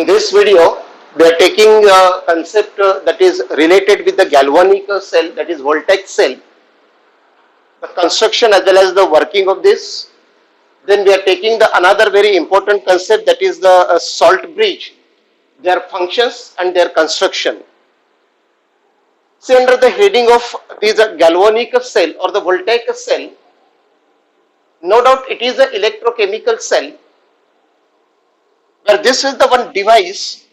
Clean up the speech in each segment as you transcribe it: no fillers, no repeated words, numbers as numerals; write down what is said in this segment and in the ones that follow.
In this video, we are taking a concept that is related with the galvanic cell, that is voltaic cell, the construction as well as the working of this. Then we are taking the another very important concept, that is the salt bridge, their functions and their construction. See, under the heading of this galvanic cell or the voltaic cell, no doubt it is an electrochemical cell, where this is the one device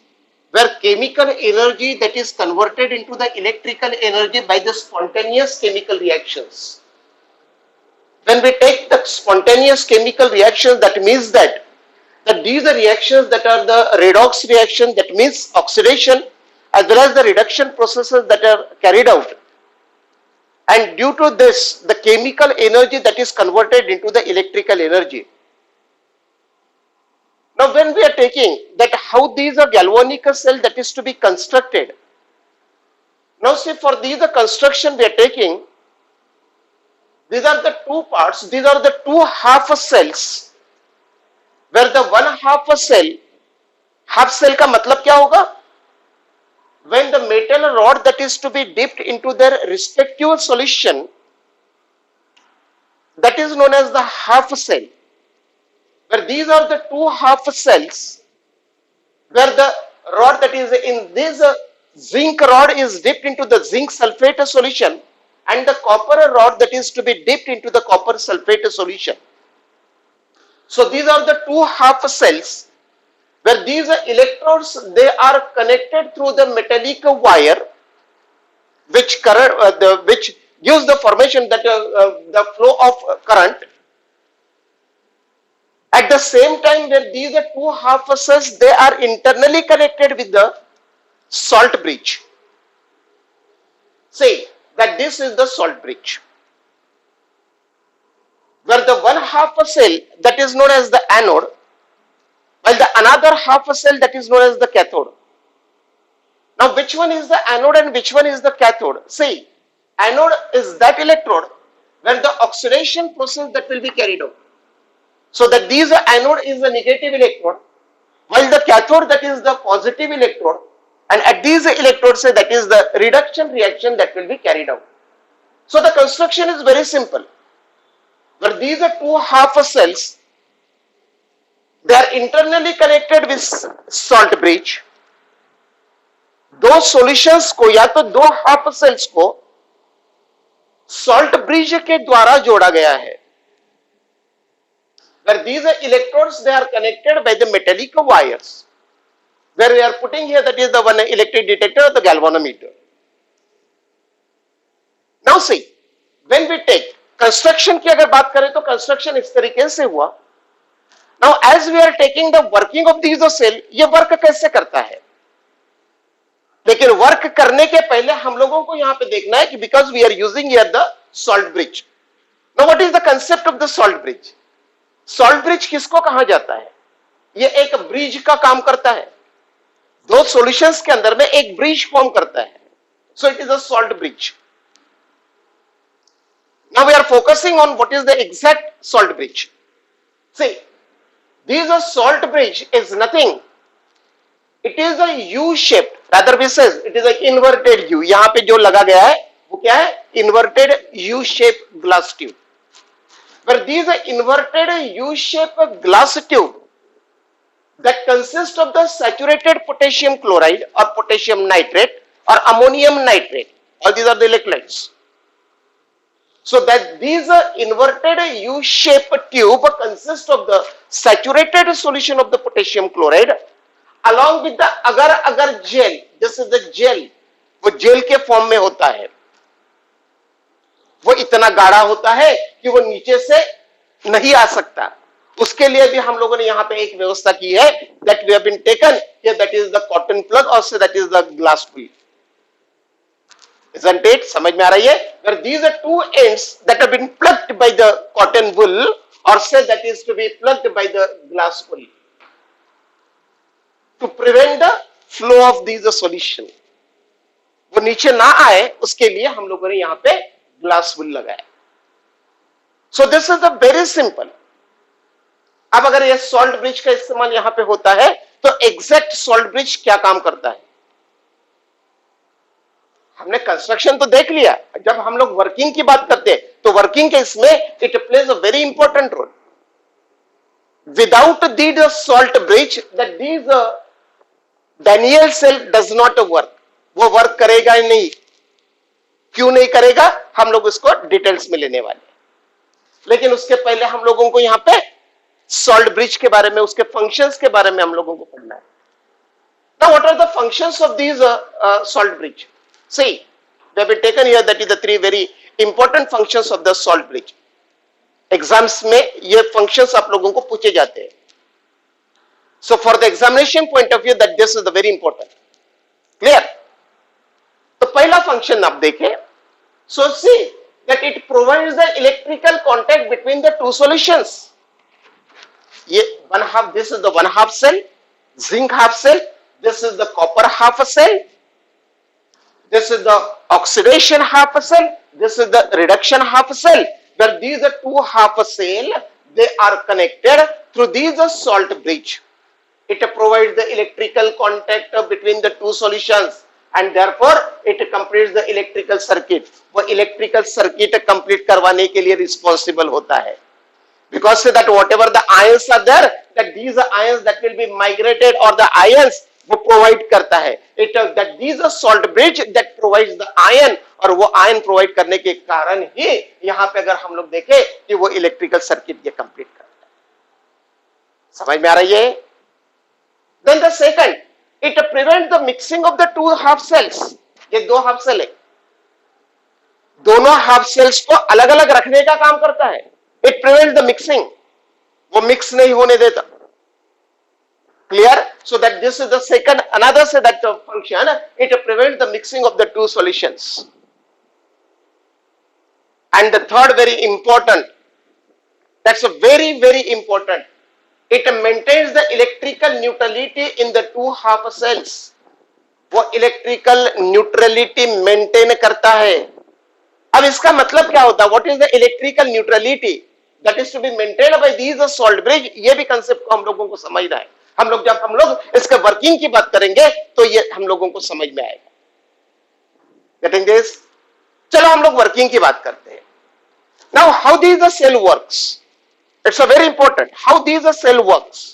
where chemical energy that is converted into the electrical energy by the spontaneous chemical reactions. When we take the spontaneous chemical reactions, that means that these are reactions that are the redox reaction, that means oxidation, as well as the reduction processes that are carried out. And due to this, the chemical energy that is converted into the electrical energy. Now, when we are taking that how these are galvanic cell that is to be constructed. Now, see, for these the construction we are taking, these are the two parts, these are the two half cells, where the one half cell का मतलब क्या होगा? When the metal rod that is to be dipped into their respective solution, that is known as the half cell. Where these are the two half cells, where the rod that is in this zinc rod is dipped into the zinc sulfate solution, and the copper rod that is to be dipped into the copper sulfate solution. So these are the two half cells, where these electrodes, they are connected through the metallic wire, which which gives the formation that the flow of current. At the same time, where these two half cells, they are internally connected with the salt bridge. Say that this is the salt bridge, where the one half cell that is known as the anode, while the another half cell that is known as the cathode. Now, which one is the anode and which one is the cathode? See, anode is that electrode where the oxidation process that will be carried out. So that these anode is the negative electrode, while the cathode that is the positive electrode, and at these electrodes that is the reduction reaction that will be carried out. So the construction is very simple, where these are two half cells, they are internally connected with salt bridge. दो solutions को या तो दो half cells को salt bridge के द्वारा जोड़ा गया है, where these electrodes, they are connected by the metallic wires, where we are putting here that is the one electric detector, the galvanometer. Now see, when we take construction की अगर बात करें तो construction इस तरीके से हुआ. Now as we are taking the working of these cell, ये work कैसे करता है? लेकिन वर्क करने के पहले हम लोगों को यहां पे देखना है कि because we are using here the salt bridge. Now what is the concept of the salt bridge? Salt bridge किसको कहा जाता है? ये एक ब्रिज का काम करता है, दो सॉल्यूशंस के अंदर में एक ब्रिज फॉर्म करता है. So it is a salt bridge. Now we are focusing on what is the exact salt bridge. See, this salt bridge is nothing, it is a U shape, rather we say it is a inverted U. यहां पे जो लगा गया है वो क्या है? Inverted U shape glass tube. Where these are inverted U-shaped glass tube that consist of the saturated potassium chloride or potassium nitrate or ammonium nitrate. All these are the electrolytes. So that these inverted U-shaped tube consist of the saturated solution of the potassium chloride along with the agar-agar gel. This is the gel. वो jail के form में होता है, वो इतना गाढ़ा होता है कि वो नीचे से नहीं आ सकता. उसके लिए भी हम लोगों ने यहां पे एक व्यवस्था की है, that we have been taken here, that is the cotton plug or say that is the glass pulley. Isn't it? समझ में आ रही है? Where these are two ends that have been plugged by the cotton wool or say that is to be plugged by the glass pulley to prevent the flow of these solution. वो नीचे ना आए उसके लिए हम लोगों ने यहां पे ग्लास वुल लगाया. सो this is the very simple. अब अगर ये सॉल्ट ब्रिज का इस्तेमाल यहां पे होता है तो एग्जैक्ट सॉल्ट ब्रिज क्या काम करता है? हमने कंस्ट्रक्शन तो देख लिया, जब हम लोग वर्किंग की बात करते हैं तो वर्किंग के इसमें it plays a very important role. Without the salt bridge that these Daniell cell does not work. वो वर्क करेगा ही नहीं. क्यों नहीं करेगा, हम लोग इसको डिटेल्स में लेने वाले. लेकिन उसके पहले हम लोगों को यहां पे सॉल्ट ब्रिज के बारे में, उसके फंक्शंस के बारे में हम लोगों को पढ़ना है. Now what are the functions of these salt bridge? See, they have been taken here, that is the three very important functions of the salt bridge. Exams में ये फंक्शंस आप लोगों को पूछे जाते हैं. So for the examination point of view, that this is the very important. Clear? तो पहला फंक्शन आप देखें. So see that it provides the electrical contact between the two solutions. ये one half, this is the one half cell, zinc half cell. This is the copper half cell. This is the oxidation half cell. This is the reduction half cell. Where these are two half cell, they are connected through these salt bridge. It provides the electrical contact between the two solutions, and therefore it completes the electrical circuit. वो electrical circuit complete करवाने के लिए responsible होता है. Because that whatever the ions are there, that these ions that will be migrated, or the ions वो provide करता है. It that these salt bridge that provides the ion, और वो आयन प्रोवाइड करने के कारण ही यहां पे अगर हम लोग देखें कि वो इलेक्ट्रिकल सर्किट ये कंप्लीट करता है. समझ में आ रही है? Then the second, it prevent the mixing of the two half cells. ये दो हाफ सेल है, दोनों हाफ सेल्स को अलग अलग रखने का काम करता है. इट प्रिवेंट द मिक्सिंग, वो मिक्स नहीं होने देता. Clear? So that this is the second, another say that function, it prevents the mixing of the two solutions. And the third very important, that's a very important, it maintains the electrical neutrality in the two half cells. वो electrical neutrality maintain करता है. अब इसका मतलब क्या होता है? What is the electrical neutrality that is to be maintained by these salt bridge? ये भी concept को हम लोगों को समझना है. जब हम लोग इसके वर्किंग की बात करेंगे तो ये हम लोगों को समझ में आएगा. Getting this? चलो हम लोग वर्किंग की बात करते हैं. Now how this the cell works, it's a very important, how this the cell works.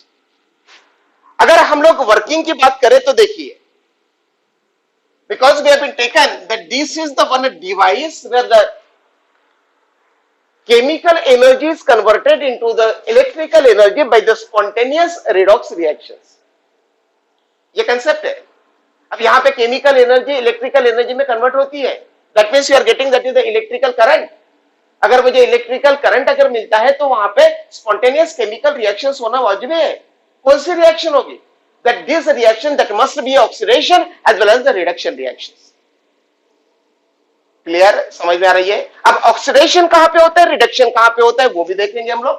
अगर हम लोग वर्किंग की बात करें तो देखिए, because we have been taken that this is the one device where the chemical energy is converted into the electrical energy by the spontaneous redox reactions. ये concept है. अब यहां पे केमिकल एनर्जी इलेक्ट्रिकल एनर्जी में convert होती है. That means you are getting that is the electrical current. अगर मुझे इलेक्ट्रिकल करंट अगर मिलता है तो वहां पे स्पॉन्टेनियस केमिकल रिएक्शंस होना वाजिब है. कौन सी रिएक्शन होगी? That this reaction that must be oxidation as well as the reduction reactions. Clear? समझ में आ रही है? अब ऑक्सीडेशन कहां पे होता है, रिडक्शन कहां पे होता है, वो भी देखेंगे हम लोग.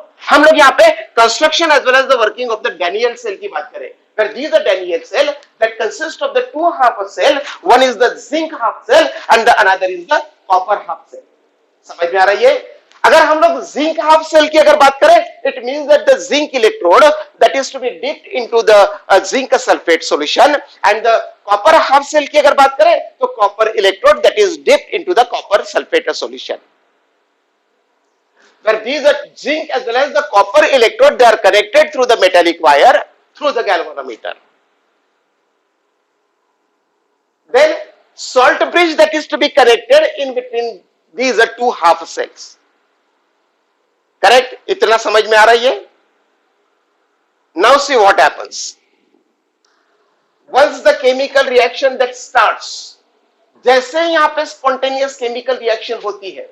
यहां पे construction as well as the working of the Daniell cell की बात करें. Where these are Daniell cell that consist of the two half cell, one is the zinc half cell and the another is the copper half cell. समझ में आ रही है? अगर हम लोग जिंक हाफ सेल की अगर बात करें, it means that the zinc electrode that is to be dipped into the zinc sulphate solution, and the copper half cell की अगर बात करें तो copper electrode that is dipped into the copper sulphate solution. Where these are zinc as well as the copper electrode, they are connected through the metallic wire through the galvanometer. Then salt bridge that is to be connected in between these are two half cells. Correct? इतना समझ में आ रही है? Now see what happens. Once the chemical reaction that starts, जैसे यहां पे spontaneous chemical reaction होती है.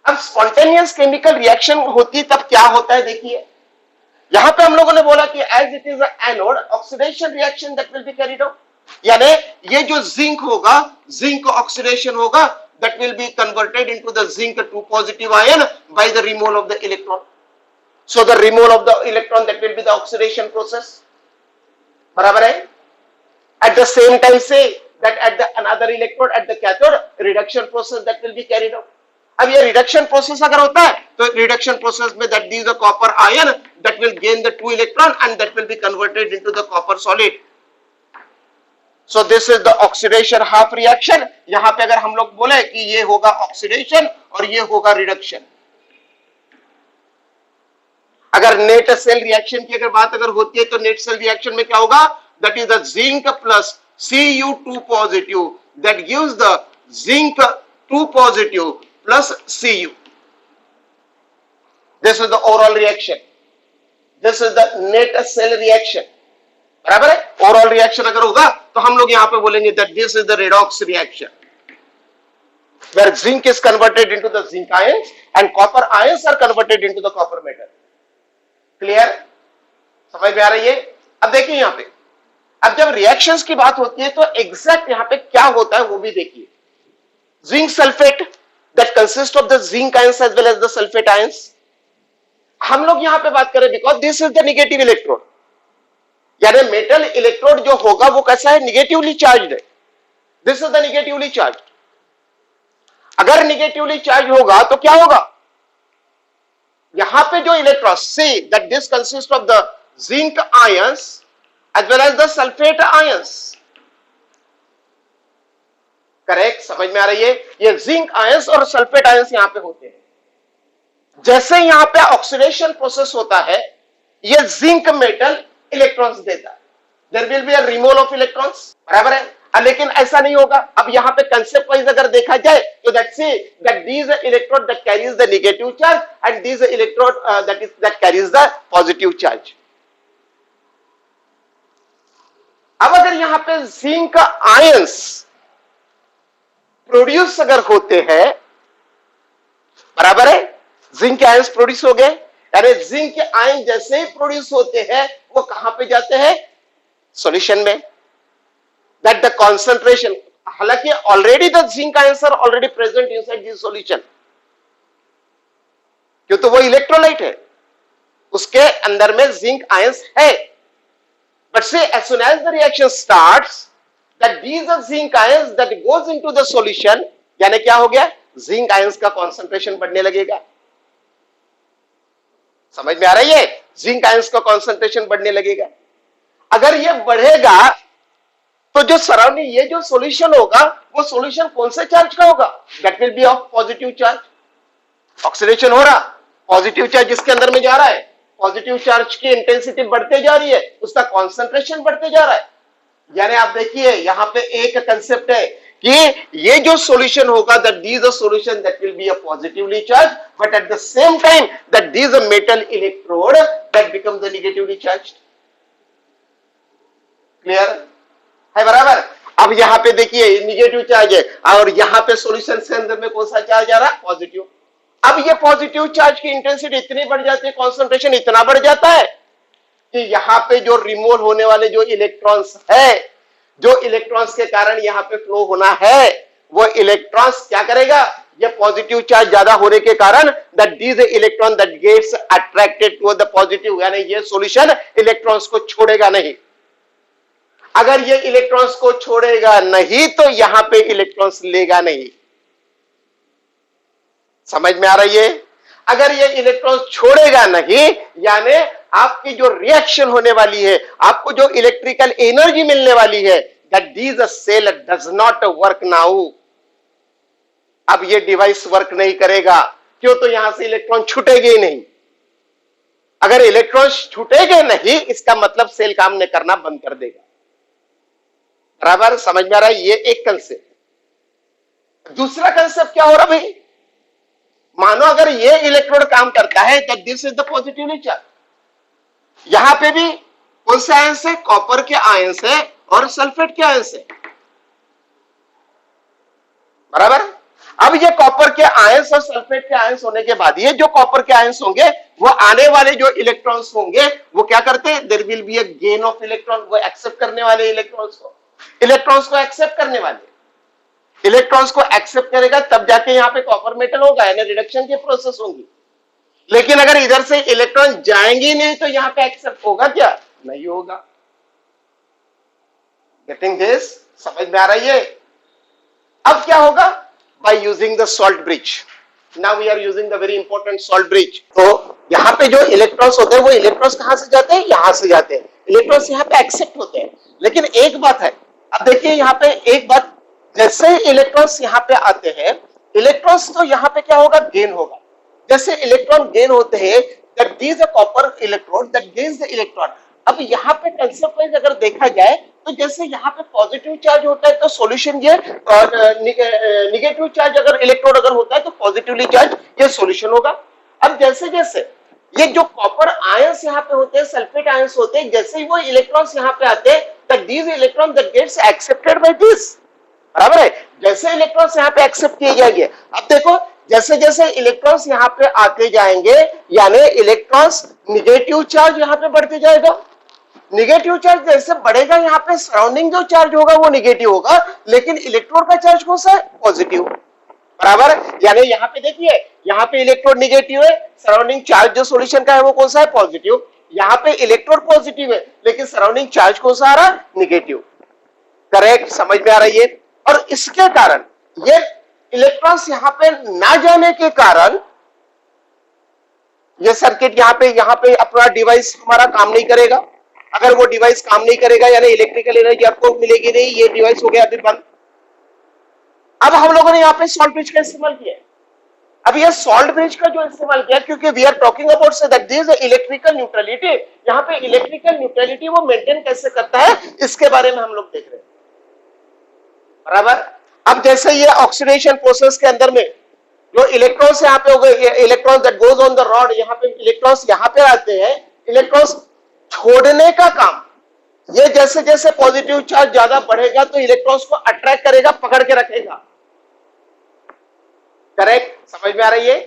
अब स्पॉन्टेनियस केमिकल रिएक्शन होती तब क्या होता है? देखिए यहां पे हम लोगों ने बोला कि as it is anode, oxidation reaction that will be carried out. यानी ये जो जिंक होगा, जिंक ऑक्सीडेशन होगा, that will be converted into the zinc 2 positive ion by the removal of the electron. So the removal of the electron that will be the oxidation process. बराबर है? At the same time say that at the another electrode at the cathode, reduction process that will be carried out. अब ये reduction process अगर होता है तो reduction process में that these the copper ion that will gain the 2 electron and that will be converted into the copper solid. So this is the oxidation half reaction. यहाँ पे अगर हम लोग बोले कि ये होगा ऑक्सीडेशन और ये होगा रिडक्शन. अगर नेट सेल रिएक्शन की अगर बात अगर होती है तो नेट सेल रिएक्शन में क्या होगा? That is the zinc plus Cu2 positive that gives the zinc 2 positive plus Cu. This is the overall reaction. This is the net cell reaction. बराबर है? ओवरऑल रिएक्शन अगर होगा तो हम लोग यहां पे बोलेंगे that this is the redox reaction where zinc is converted into the zinc ions and copper ions are converted into the copper metal. Clear? समझ में आ रही है? अब देखिए यहां पे, अब जब रिएक्शंस की बात होती है तो एग्जैक्ट यहां पे क्या होता है वो भी देखिए. Zinc sulphate that consists of the zinc ions as well as the sulfate ions. हम लोग यहां पे बात करें because this is the negative electrode. यानी मेटल इलेक्ट्रोड जो होगा वो कैसा है? निगेटिवली चार्ज्ड है. This is the negatively charge. अगर निगेटिवली चार्ज होगा तो क्या होगा? यहां पे जो electron see that this consist of the zinc ions as well as the sulphate ions. Correct? समझ में आ रही है? ये जिंक आयंस और सल्फेट आयंस यहां पे होते हैं. जैसे यहां पे ऑक्सीडेशन प्रोसेस होता है, ये जिंक मेटल इलेक्ट्रॉन्स देता है. There will be a removal of electrons. बराबर है? लेकिन ऐसा नहीं होगा. अब यहां पे कंसेप्ट वाइज अगर देखा जाए तो that these electrode that carries the negative charge and these electrode that carries the positive charge. अब अगर यहां पे जिंक आयंस प्रोड्यूस अगर होते हैं, बराबर है, जिंक आयंस प्रोड्यूस हो गए, यानी जिंक आयन जैसे ही प्रोड्यूस होते हैं वो कहां पे जाते हैं? सॉल्यूशन में. दैट द कंसंट्रेशन, हालांकि already the zinc ions are already present inside this solution, क्यों? तो वो इलेक्ट्रोलाइट है, उसके अंदर में जिंक आयंस है. But say as soon as the reaction starts that these are zinc ions that goes into the solution, यानी क्या हो गया? जिंक आयंस का कंसंट्रेशन बढ़ने लगेगा. समझ में आ रही है? जिंक आयंस का कंसंट्रेशन बढ़ने लगेगा. अगर ये बढ़ेगा तो जो सराउंडिंग ये जो सॉल्यूशन होगा वो सॉल्यूशन कौन से चार्ज का होगा? That will B of positive charge. Oxidation हो रहा, पॉजिटिव चार्ज जिसके अंदर में जा रहा है, पॉजिटिव चार्ज की इंटेंसिटी बढ़ते जा रही है, उसका कंसंट्रेशन बढ़ते जा रहा है. यानी आप देखिए यहां पे एक कंसेप्ट है कि ये जो सॉल्यूशन होगा that these are solution that will be a positively charged, but at the same time that these are metal electrode that becomes the negatively charged. Clear है? बराबर. अब यहां पे देखिए निगेटिव चार्ज है और यहां पे सॉल्यूशन के अंदर में कौन सा चार्ज आ रहा है? पॉजिटिव. अब ये पॉजिटिव चार्ज की इंटेंसिटी इतनी बढ़ जाती है, कॉन्सेंट्रेशन इतना बढ़ जाता है कि यहां पे जो रिमूव होने वाले जो इलेक्ट्रॉन्स है, जो इलेक्ट्रॉन्स के कारण यहां पे फ्लो होना है, वो इलेक्ट्रॉन्स क्या करेगा? ये पॉजिटिव चार्ज ज्यादा होने के कारण that these electron that gets attracted to the positive, यानी ये सॉल्यूशन इलेक्ट्रॉन्स को छोड़ेगा नहीं. अगर ये इलेक्ट्रॉन्स को छोड़ेगा नहीं तो यहां पे इलेक्ट्रॉन्स लेगा नहीं. समझ में आ रही है? अगर ये इलेक्ट्रॉन छोड़ेगा नहीं, यानी आपकी जो रिएक्शन होने वाली है, आपको जो इलेक्ट्रिकल एनर्जी मिलने वाली है, that this cell does not work now. अब ये डिवाइस वर्क नहीं करेगा. क्यों? तो यहां से इलेक्ट्रॉन छूटेगे ही नहीं. अगर इलेक्ट्रॉन छूटेगे नहीं इसका मतलब सेल काम नहीं करना बंद कर देगा. बराबर? समझ में आ रहा है? ये एक कंसेप्ट. दूसरा कंसेप्ट क्या हो रहा भाई? मानो अगर ये इलेक्ट्रोड काम करता है तो this is the positively charge. यहां पे भी कौन से आयंस है? कॉपर के आयंस है और सल्फेट के आयंस है. बराबर. अब ये कॉपर के आयंस और सल्फेट के आयंस होने के बाद ये जो कॉपर के आयंस होंगे वो आने वाले जो इलेक्ट्रॉन्स होंगे वो क्या करते हैं? There will be a gain of electron. वो एक्सेप्ट करने वाले इलेक्ट्रॉन्स को एक्सेप्ट करने वाले इलेक्ट्रॉन्स को एक्सेप्ट करेगा, तब जाके यहां पे कॉपर मेटल होगा, यानी रिडक्शन की प्रोसेस होगी. लेकिन अगर इधर से इलेक्ट्रॉन जाएंगे नहीं तो यहां पे एक्सेप्ट होगा क्या? नहीं होगा. Getting this? समझ में आ रही है? अब क्या होगा? By using the salt bridge. Now we are using the very important salt bridge. तो यहाँ पे जो इलेक्ट्रॉन्स होते हैं वो इलेक्ट्रॉन्स कहां से जाते हैं, यहां से जाते हैं, इलेक्ट्रॉन्स यहाँ पे एक्सेप्ट होते हैं। लेकिन एक बात है, अब देखिए यहाँ पे एक बात, जैसे इलेक्ट्रॉन्स यहाँ पे आते हैं, इलेक्ट्रॉन्स तो यहाँ पे क्या होगा, गेन होगा। जैसे इलेक्ट्रॉन गेन होते हैं, that gives a copper electrode that gains the electron. अब यहाँ पे कंसेप्ट वाइज अगर देखा जाए तो जैसे यहाँ पे पॉजिटिव चार्ज होता है तो सॉल्यूशन ये, और निगेटिव चार्ज अगर इलेक्ट्रोड अगर होता है तो पॉजिटिवली चार्ज ये सॉल्यूशन होगा। अब जैसे जैसे ये जो कॉपर आयंस यहाँ पे होते हैं, सल्फेट आयंस होते हैं, जैसे ही वो इलेक्ट्रॉन्स यहाँ पे आते हैं, that these electron that gets accepted by this, बराबर है, जैसे इलेक्ट्रॉन्स यहाँ पे एक्सेप्ट किए जाएंगे। अब देखो जैसे जैसे इलेक्ट्रॉन्स यहाँ पे आते जाएंगे, यानी इलेक्ट्रॉन्स निगेटिव चार्ज यहाँ पे बढ़ते जाएगा, निगेटिव चार्ज जैसे बढ़ेगा यहाँ पे सराउंडिंग जो चार्ज होगा वो निगेटिव होगा, लेकिन इलेक्ट्रोड का चार्ज कौन सा है, पॉजिटिव, बराबर है। यानी यहाँ पे देखिए, यहाँ पे इलेक्ट्रोड निगेटिव है, सराउंडिंग चार्ज जो सॉल्यूशन का है वो कौन सा है, पॉजिटिव। यहाँ पे इलेक्ट्रोड पॉजिटिव है लेकिन सराउंडिंग चार्ज कौन सा आ रहा है, निगेटिव। करेक्ट, समझ में आ रही है। और इसके कारण ये इलेक्ट्रॉन्स यहाँ पे ना जाने के कारण ये सर्किट यहाँ पे अपना डिवाइस हमारा काम नहीं करेगा। अगर वो डिवाइस काम नहीं करेगा यानी इलेक्ट्रिकल एनर्जी आपको मिलेगी नहीं, ये डिवाइस हो गया अभी बंद। अब हम लोगों ने यहाँ पे सॉल्ट ब्रिज का इस्तेमाल किया। अब ये सॉल्ट ब्रिज का जो इस्तेमाल किया, क्योंकि we are talking about say that this electrical neutrality, यहाँ पे इलेक्ट्रिकल न्यूट्रलिटी वो मेंटेन कैसे करता है इसके बारे में हम लोग देख रहे हैं, बराबर। अब जैसे ये ऑक्सीडेशन प्रोसेस के अंदर में जो इलेक्ट्रॉन्स यहाँ पे हो गए, electron that goes on the rod, यहाँ पे इलेक्ट्रॉन्स यहाँ पे आते हैं, इलेक्ट्रॉन्स छोड़ने का काम, ये जैसे जैसे पॉजिटिव चार्ज ज्यादा बढ़ेगा तो इलेक्ट्रॉन्स को अट्रैक्ट करेगा, पकड़ के रखेगा। करेक्ट, समझ में आ रही है।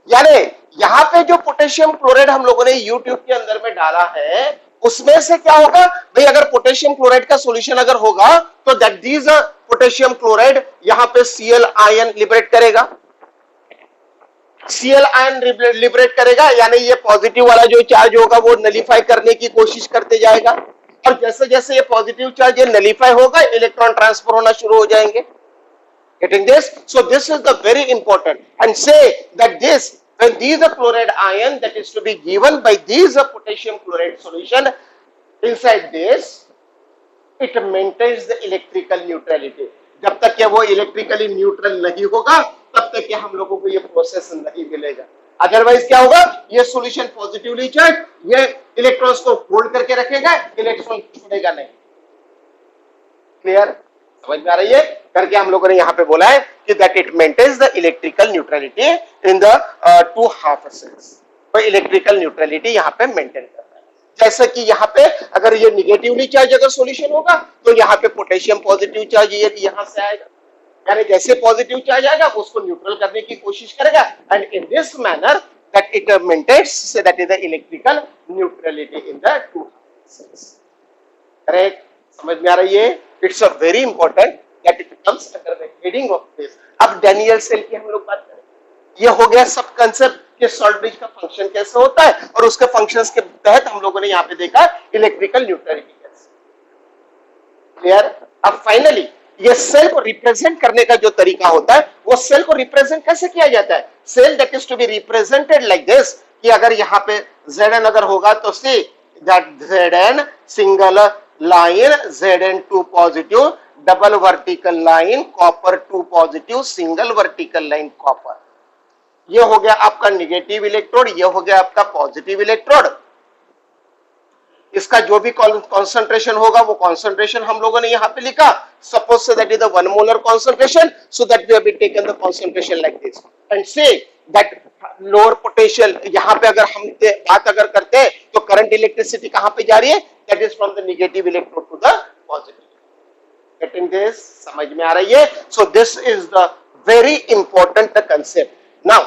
यानी यहाँ पे जो पोटेशियम क्लोराइड हम लोगों ने यूट्यूब के अंदर में डाला है, उसमें से क्या होगा भाई, अगर पोटेशियम क्लोराइड का सॉल्यूशन अगर होगा तो दैट दिस पोटेशियम क्लोराइड यहाँ पे Cl आयन लिबरेट करेगा, Cl आयन लिबरेट करेगा, यानी ये पॉजिटिव वाला जो चार्ज होगा वो नलीफाई करने की कोशिश करते जाएगा। और जैसे जैसे ये पॉजिटिव चार्ज ये नलीफाई होगा, इलेक्ट्रॉन ट्रांसफर होना शुरू हो जाएंगे। Getting this? So this is the very important, and say that this, when these are chloride ion that is to be given by these potassium chloride solution inside this, it maintains the electrical neutrality. जब तक कि वो electrically neutral नहीं होगा तब तक कि हम लोगों को ये प्रोसेस नहीं मिलेगा। अदरवाइज क्या होगा, ये सॉल्यूशन पॉजिटिवली चार्ज, ये इलेक्ट्रॉन्स को होल्ड करके रखेगा, इलेक्ट्रॉन छोड़ेगा नहीं। क्लियर, समझ में आ रही है। करके हम लोगों ने यहाँ पे बोला है कि that it maintains the electrical neutrality in the two half cells, तो इलेक्ट्रिकल न्यूट्रलिटी यहाँ पे मेंटेन करता है। जैसे कि यहाँ पे अगर ये निगेटिवली चार्ज अगर सॉल्यूशन होगा तो यहाँ पे पोटेशियम पॉजिटिव चार्ज ये यहाँ से आएगा, यानी जैसे पॉजिटिव चार्ज आएगा उसको न्यूट्रल करने की कोशिश करेगा, and in this manner that it maintains that is the electrical neutrality in the two half cells. Correct, समझ में आ रही है। It's a very important that it comes under the heading of this. अब डैनियल सेल की हम लोग बात करें, ये हो गया सब कंसेप्ट कि सॉल्ट ब्रिज का फंक्शन कैसे होता है, और उसके फंक्शंस के तहत हम लोगों ने यहाँ पे देखा इलेक्ट्रिकल न्यूट्रलिटी कैसे। क्लियर। अब फाइनली ये सेल को रिप्रेजेंट करने का जो तरीका होता है, वो सेल को रिप्रेजेंट कैसे किया जाता है। Cell that is to be represented like this, कि अगर यहाँ पे Zn अगर होगा तो see that Zn single line, Zn2 positive, double vertical line copper 2 positive, single vertical line copper. ये हो गया आपका निगेटिव इलेक्ट्रोड, ये हो गया आपका पॉजिटिव इलेक्ट्रोड। इसका जो भी कॉन्सेंट्रेशन होगा वो कॉन्सेंट्रेशन हम लोगों ने यहाँ पे लिखा, suppose say that is the 1 molar concentration, so that we have taken the concentration like this, and say that lower potential, यहाँ पे अगर हम बात अगर करते हैं तो करंट इलेक्ट्रिसिटी कहाँ पे जा रही है, that is from the negative electrode to the positive. Getting this, समझ में आ रही है। So this is the very important concept. Now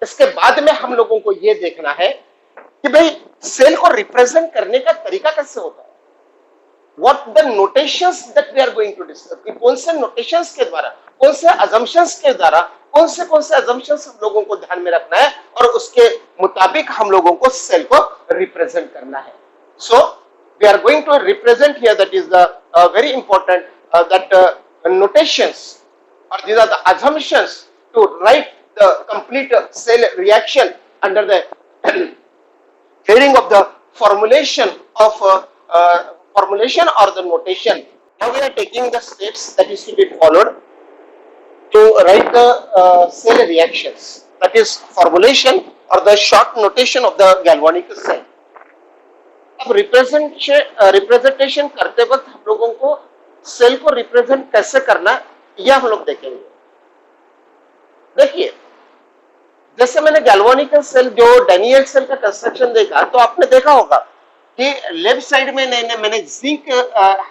इसके बाद में हम लोगों को ये देखना है कि भाई सेल को रिप्रेजेंट करने का तरीका कैसे होता है, what the notations that we are going to discuss, कि कौन से नोटेशंस के द्वारा, कौन से अजम्पशंस के द्वारा, कौन से अजम्पशंस हम लोगों को ध्यान में रखना है और उसके मुताबिक हम लोगों को सेल को रिप्रेजेंट करना है। So we are going to represent here, that is the very important that notations or these are the assumptions to write the complete cell reaction under the heading of the formulation of formulation or the notation. Now we are taking the steps that is to be followed to write the cell reactions, that is formulation or the short notation of the galvanic cell. अब representation करते वक्त हम लोगों को cell को represent कैसे करना यह हम लोग देखेंगे. देखिए, जैसे मैंने गैल्वानिकल सेल जो डैनियल सेल का कंस्ट्रक्शन देखा तो आपने देखा होगा कि लेफ्ट साइड में मैंने जिंक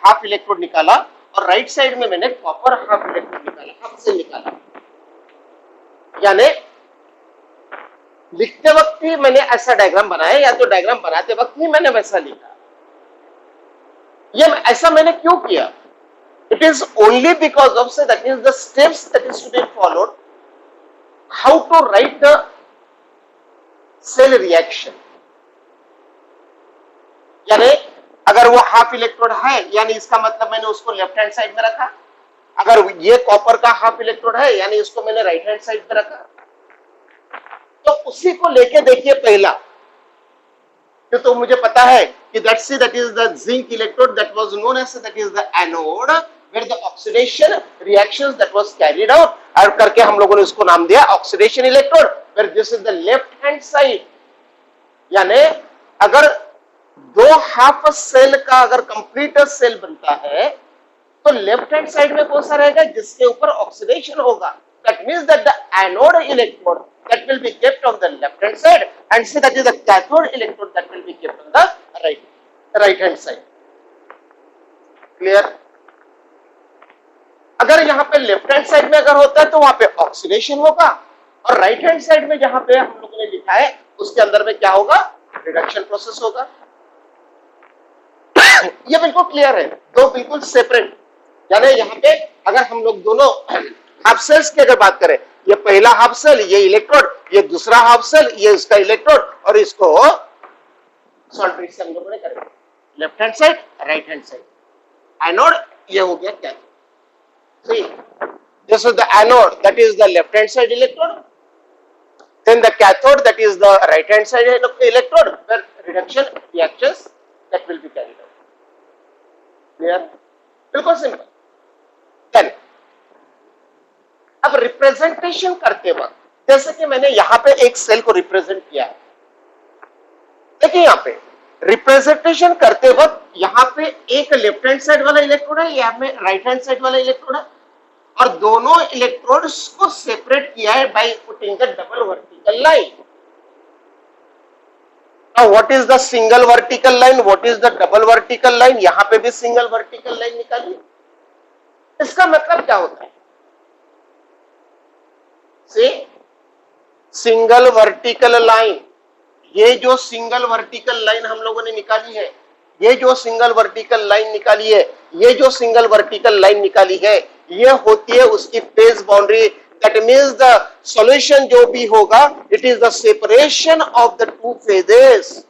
हाफ इलेक्ट्रोड निकाला और राइट साइड में मैंने कॉपर हाफ इलेक्ट्रोड निकाला, हाफ सेल निकाला. यानी लिखते वक्त ही मैंने ऐसा डायग्राम बनाया या तो डायग्राम बनाते वक्त ही मैंने वैसा लिखा. ये ऐसा मैंने क्यों किया? It is only because of say that is the steps that is to be followed how to write the cell reaction. यानी अगर वो हाफ इलेक्ट्रोड है यानी इसका मतलब मैंने उसको लेफ्ट हैंड साइड में रखा. अगर ये कॉपर का हाफ इलेक्ट्रोड है यानी इसको मैंने राइट हैंड साइड पे रखा. तो उसी को लेके देखिए पहला तो मुझे पता है कि that is the zinc electrode that was known as that is the anode where the oxidation reactions that was carried out और करके हम लोगों ने उसको नाम दिया oxidation electrode where this is the left hand side. यानी अगर दो हाफ सेल का अगर कंप्लीट सेल बनता है तो लेफ्ट हैंड साइड में कौन सा रहेगा जिसके ऊपर ऑक्सीडेशन होगा. That means that the anode electrode that will be kept on the left hand side and say that is the cathode electrode that will be kept on the right hand side. Clear? अगर यहाँ पे left hand side में अगर होता है तो वहां पे ऑक्सीडेशन होगा और राइट हैंड साइड में जहां पे हम लोगों ने लिखा है उसके अंदर में क्या होगा? रिडक्शन प्रोसेस होगा. ये बिल्कुल क्लियर है, दो बिल्कुल सेपरेट. यानी यहाँ पे अगर हम लोग दोनों हाफ सेल्स की अगर बात करें, ये पहला हाफ सेल ये इलेक्ट्रोड, ये दूसरा हाफ सेल ये इसका इलेक्ट्रोड और इसको सॉल्ट ब्रिज से हम लोगों ने करेंगे left hand side right hand side. Anode ये हो गया क्या? See, this is the anode that is the left hand side electrode, then the cathode that is the right hand side electrode where reduction reactions that will be carried out. Clear? बिल्कुल simple. Then अब representation करते वक्त जैसे कि मैंने यहां पे एक सेल को रिप्रेजेंट किया है. देखिए यहां पे रिप्रेजेंटेशन करते वक्त यहां पे एक लेफ्ट हैंड साइड वाला इलेक्ट्रोड है, यहां पे राइट हैंड साइड वाला इलेक्ट्रोड है और दोनों इलेक्ट्रोड्स को सेपरेट किया है by putting the double vertical line. Now what is the single vertical line? What is the double vertical line? यहां पे भी सिंगल वर्टिकल लाइन निकाली. इसका मतलब क्या होता है? सिंगल वर्टिकल लाइन, ये जो सिंगल वर्टिकल लाइन हम लोगों ने निकाली है, ये जो सिंगल वर्टिकल लाइन निकाली है, ये जो सिंगल वर्टिकल लाइन निकाली है, ये होती है उसकी phase boundary. That means the solution जो भी होगा it is the separation of the two phases.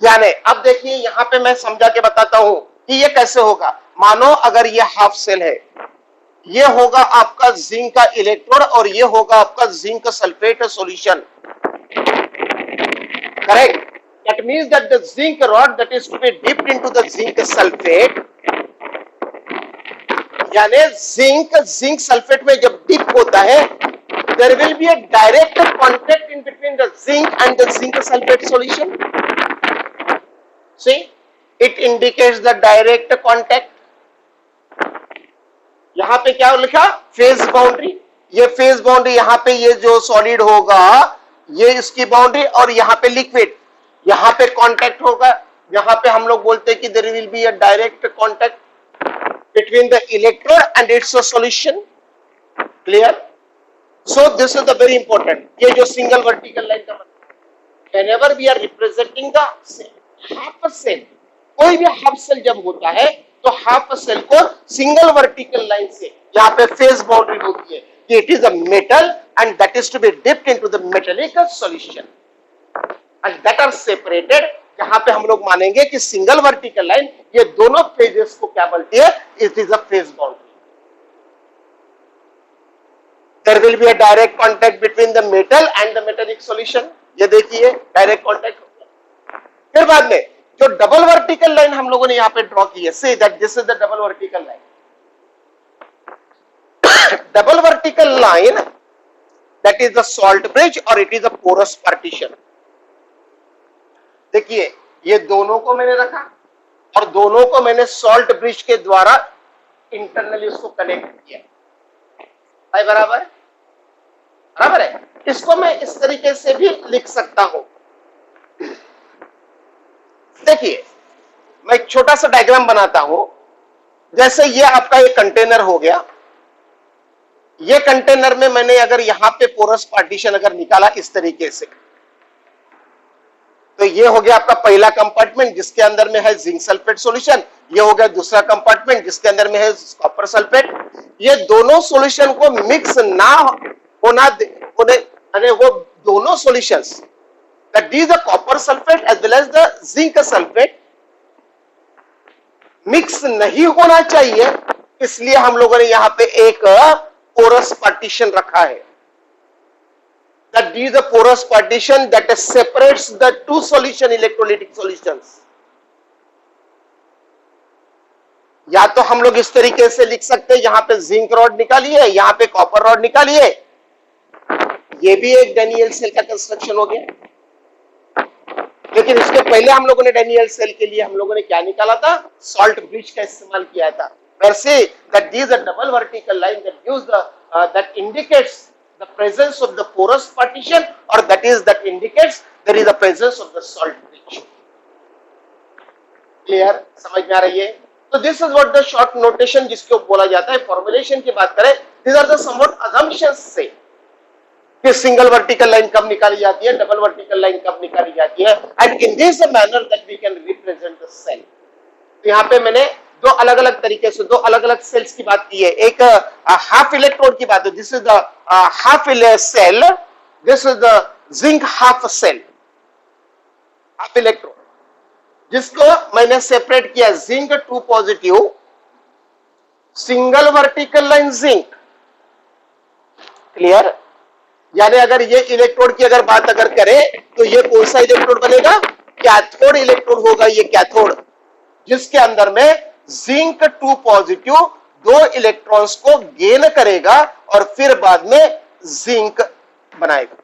यानी अब देखिए यहां पे मैं समझा के बताता हूं कि ये कैसे होगा. मानो अगर ये हाफ सेल है, ये होगा आपका जिंक का इलेक्ट्रोड और ये होगा आपका zinc sulphate solution. Correct? That means that the zinc rod that is to be dipped into the zinc sulfate, यानी जिंक सल्फेट में जब डिप होता है there will be a direct contact in between the zinc and the zinc sulfate solution. See, it indicates the direct contact. यहां पे क्या लिखा? Phase boundary. ये फेज बाउंड्री यहां पे ये जो सॉलिड होगा ये इसकी बाउंड्री और यहां पे लिक्विड, यहां पे कांटेक्ट होगा. यहां पे हम लोग बोलते हैं कि there will be a direct contact between the electrode and its solution. Clear? So this is the very important. ये जो सिंगल वर्टिकल लाइन का मतलब whenever we are representing the half cell, कोई भी हाफ सेल जब होता है तो हाफ सेल को सिंगल वर्टिकल लाइन से यहां पे फेज बाउंड्री होती है कि it is a metal and that is to be dipped into the metallic solution and that are separated. जहां पे हम लोग मानेंगे कि सिंगल वर्टिकल लाइन ये दोनों फेजेस को क्या बोलती है? It is a phase boundary. There will be a direct contact between the metal and the metallic solution. ये देखिए डायरेक्ट कॉन्टैक्ट हो गया। फिर बाद में जो डबल वर्टिकल लाइन हम लोगों ने यहाँ पे ड्रॉ की है, say that this is the double vertical line. Double vertical line that is the salt bridge और it is a porous partition. देखिए ये दोनों को मैंने रखा और दोनों को मैंने सॉल्ट ब्रिज के द्वारा इंटरनली उसको कनेक्ट किया। भाई बराबर है, बराबर है। इसको मैं इस तरीके से भी लिख सकता हूं। देखिए मैं एक छोटा सा डायग्राम बनाता हूं। जैसे ये आपका एक कंटेनर हो गया, ये कंटेनर में मैंने अगर यहां पे पोरस पार्टीशन अगर निकाला इस तरीके से, तो ये हो गया आपका पहला कंपार्टमेंट जिसके अंदर में है जिंक सल्फेट सॉल्यूशन। ये हो गया दूसरा कंपार्टमेंट जिसके अंदर में है कॉपर सल्फेट। ये दोनों सॉल्यूशन को मिक्स ना होना अरे वो दोनों solutions that is the copper sulphate as well as the zinc sulphate mix नहीं होना चाहिए, इसलिए हम लोगों ने यहां पे एक पोरस पार्टीशन रखा है। That is a porous partition that separates the two solution electrolytic solutions. या तो हम लोग इस तरीके से लिख सकते हैं, यहां पे जिंक रॉड निकालिए, यहां पे कॉपर रॉड निकालिए। ये भी एक डैनियल सेल का कंस्ट्रक्शन हो गया। लेकिन इसके पहले हम लोगों ने डैनियल सेल के लिए हम लोगों ने क्या निकाला था? सॉल्ट ब्रिज का इस्तेमाल किया था। वैसे that is a double vertical line that gives the that indicates the presence of the porous partition, or that indicates there is a presence of the salt bridge. Clear? समझ में आ रही है? तो this is what the short notation जिसको बोला जाता है। फॉर्मुलेशन की बात करें, these are the somewhat assumptions से कि सिंगल वर्टिकल लाइन कब निकाली जाती है, डबल वर्टिकल लाइन कब निकाली जाती है, and in this manner that we can represent the cell. तो यहाँ पे मैंने दो अलग अलग तरीके से दो अलग अलग सेल्स की बात की है। एक हाफ इलेक्ट्रोड की बात है, this is the half cell, this is the zinc half cell, half electrode, जिसको मैंने सेपरेट किया zinc 2 positive, single vertical line zinc. Clear? यानी अगर ये इलेक्ट्रोड की अगर बात अगर करें तो ये कौन सा इलेक्ट्रोड बनेगा? कैथोड इलेक्ट्रोड होगा ये कैथोड, जिसके अंदर में जिंक 2 पॉजिटिव 2 इलेक्ट्रॉन्स को गेन करेगा और फिर बाद में जिंक बनाएगा।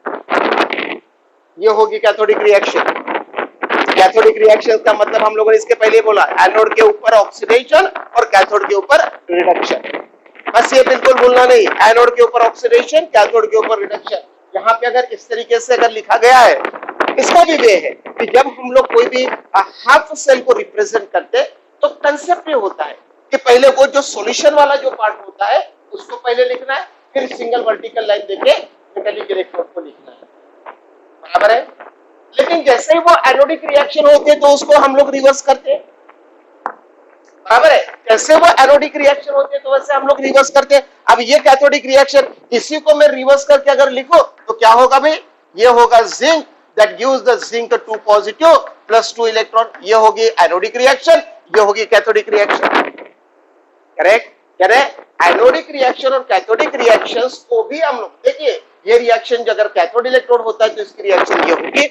ये होगी कैथोडिक रिएक्शन। कैथोडिक रिएक्शन का मतलब हम लोगों ने इसके पहले बोला, एनोड के ऊपर ऑक्सीडेशन और कैथोड के ऊपर रिडक्शन। बस ये बिल्कुल भूलना नहीं, एनोड के ऊपर ऑक्सीडेशन, कैथोड के ऊपर रिडक्शन। यहाँ पे अगर इस तरीके से अगर लिखा गया है, इसका भी वे है कि जब हम लोग कोई भी हाफ सेल को रिप्रेजेंट करते तो कंसेप्ट ये होता है कि पहले वो जो सॉल्यूशन वाला जो पार्ट होता है उसको पहले लिखना है, फिर सिंगल वर्टिकल लाइन देके मेटेलिक इलेक्ट्रोड को लिखना है। बराबर है? लेकिन जैसे ही वो एनोडिक रिएक्शन होते हैं तो उसको हम लोग रिवर्स करते हैं। बराबर है? जैसे वो एनोडिक रिएक्शन होते हैं तो वैसे हम लोग रिवर्स करते हैं। अब ये कैथोडिक रिएक्शन, इसी को मैं रिवर्स करके अगर लिखो तो क्या होगा भाई? ये होगा zinc that gives the zinc 2 positive plus 2 electron। ये होगी एनोडिक रिएक्शन, ये होगी कैथोडिक रिएक्शन। करेक्ट? कह रहे एनोडिक रिएक्शन और कैथोडिक रिएक्शंस को भी हम लोग देखिए, ये रिएक्शन अगर कैथोड इलेक्ट्रोड होता है तो इसकी रिएक्शन ये होगी।